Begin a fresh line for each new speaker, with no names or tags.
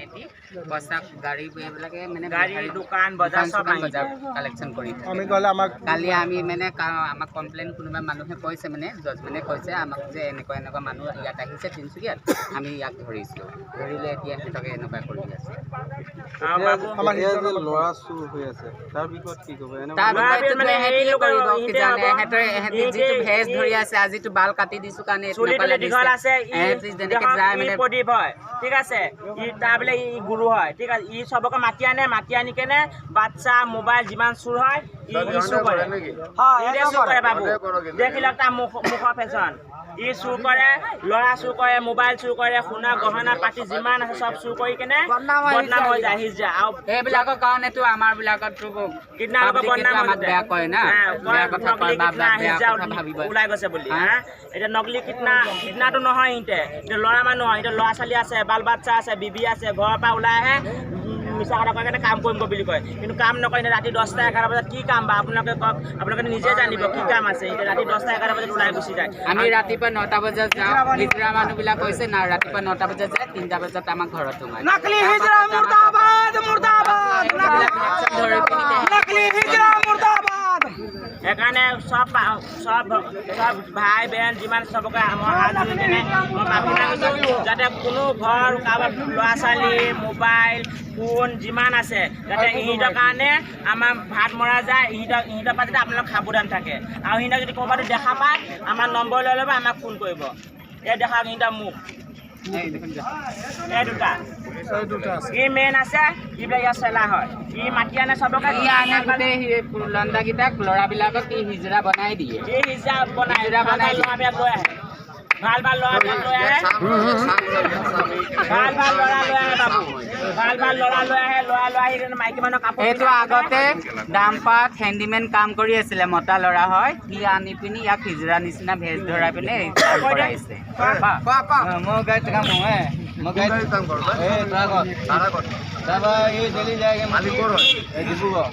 এটি পইচা গাড়ী এইবিলাকে মানে
গাড়ী দোকান বজাৰ সব
বজাৰ কালেকশ্যন কৰি
আমি গ'লে আমাক
কালি আমি মানে আমাক কমপ্লেইন কোনোবা মানুহে কৈছে মানে জজমেনে কৈছে আমাক যে এনেকুৱা মানুহ ইয়াত আহিছে তিনিচুকীয়াত আমি ইয়াক ধৰিছিলোঁ ধৰিলে এতিয়া সিহঁতকে এনেকুৱা কৰি আছে
আমাৰ ল'ৰা চুৰ হৈ আছে তাৰ বিষয়ত কি ক'ব
যিটো ভেজ ধৰি আছে আজিটো বাল কাটি দিছো কাৰণে
দীঘল আছে প্ৰদীপ হয় ঠিক আছে ই তাৰ বোলে ই গুৰু হয় ঠিক আছে ই চবকে মাতি আনি কেনে বাচ্চা মোবাইল যিমান চুৰ হয় ই চুৰ কৰে বাবু দেখিলক তাৰ মুখৰ ফেশ্বন ই চুৰ কৰে ল'ৰা চুৰ কৰে মোবাইল চুৰ কৰে সোণা গহনা পাতি যিমান আছে চব চুৰ কৰি কেনে বদনাম হৈ যায় হিজা আৰু
এইবিলাকৰ কাৰণেতো আমাৰ বিলাকতো
কিডনাপৰ বদনাম
আমাক বেয়া কয় না বেয়া কথা কয় বা বেয়া কথা ভাবিব
ওলাই গৈছে বুলি এতিয়া নকলি কিডনাটো নহয় ইহঁতে এতিয়া ল'ৰা মানুহ এতিয়া ল'ৰা ছোৱালী আছে বাল বাচ্চা আছে বিবি আছে ঘৰৰ পৰা ওলাই আহে মিছা কথা কৈ কেনে কাম কৰিম বুলি কয় কিন্তু কাম নকৰে ৰাতি 10টা 11 বজাত কি কাম বা আপোনালোকে কওক আপোনালোকে নিজে জানিব কি কাম আছে এতিয়া ৰাতি 10টা 11 বজাত ওলাই গুচি যায়
আমি ৰাতিপুৱা 9টা বজাত যাওঁ হিজৰা মানুহ বিলাক কৈছে না ৰাতিপুৱা 9টা বজাত যায় 3টা বজাত আমাক ঘৰত সোমায়
নকলি হিজৰা মুৰ্দাবাদ মুৰ্দাবাদ নকলি হিজৰা মুৰ্দাবাদ
সেইকাৰণে চব ভাই বেন যিমান চবকে মই হাত ধৰি কেনে মই প্ৰাৰ্থনা কৰিছোঁ যাতে কোনো ঘৰ কাৰোবাৰ ল'ৰা ছোৱালী মোবাইল ফোন যিমান আছে যাতে ইহঁতৰ কাৰণে আমাৰ ভাত মৰা যায় ইহঁতৰ পৰা যাতে আপোনালোক সাৱধান থাকে আৰু সিহঁতক যদি ক'ৰবাত দেখা পায় আমাৰ নম্বৰ লৈ ল'ব আমাক ফোন কৰিব এই দেখা ইহঁতৰ মুখ এই দুটা ই মেইন আছে এইবিলাক ইয়াৰ চেলা হয় ই মাতি আনে চবকে
লণ্ডাকেইটাক ল'ৰাবিলাকক ই হিজৰা বনাই দিয়ে
ই হিজৰা বনাই ল'ৰাবিলাক লৈ আহে ভাল ল'ৰাবিলাক লৈ আহে ভাল ল'ৰা লৈ আহে বাবু ভাল ল'ৰা লৈ আহে ল'ৰা লৈ আহি মাইকী মানুহৰ কাপোৰ
এইটো আগতে ডাম্পাত হেণ্ডিমেন কাম কৰি আছিলে মতা ল'ৰা হয় সি আনি পিনি ইয়াক হিজৰা নিচিনা ভেজ ধৰাই পিনে কাম কৰাইছে
মই গাড়ীত কাম নহয় মই গাড়ীত কাম কৰোঁ এই ডেলি যায়গৈ মালিকৰ হয় ডিব্ৰুগড়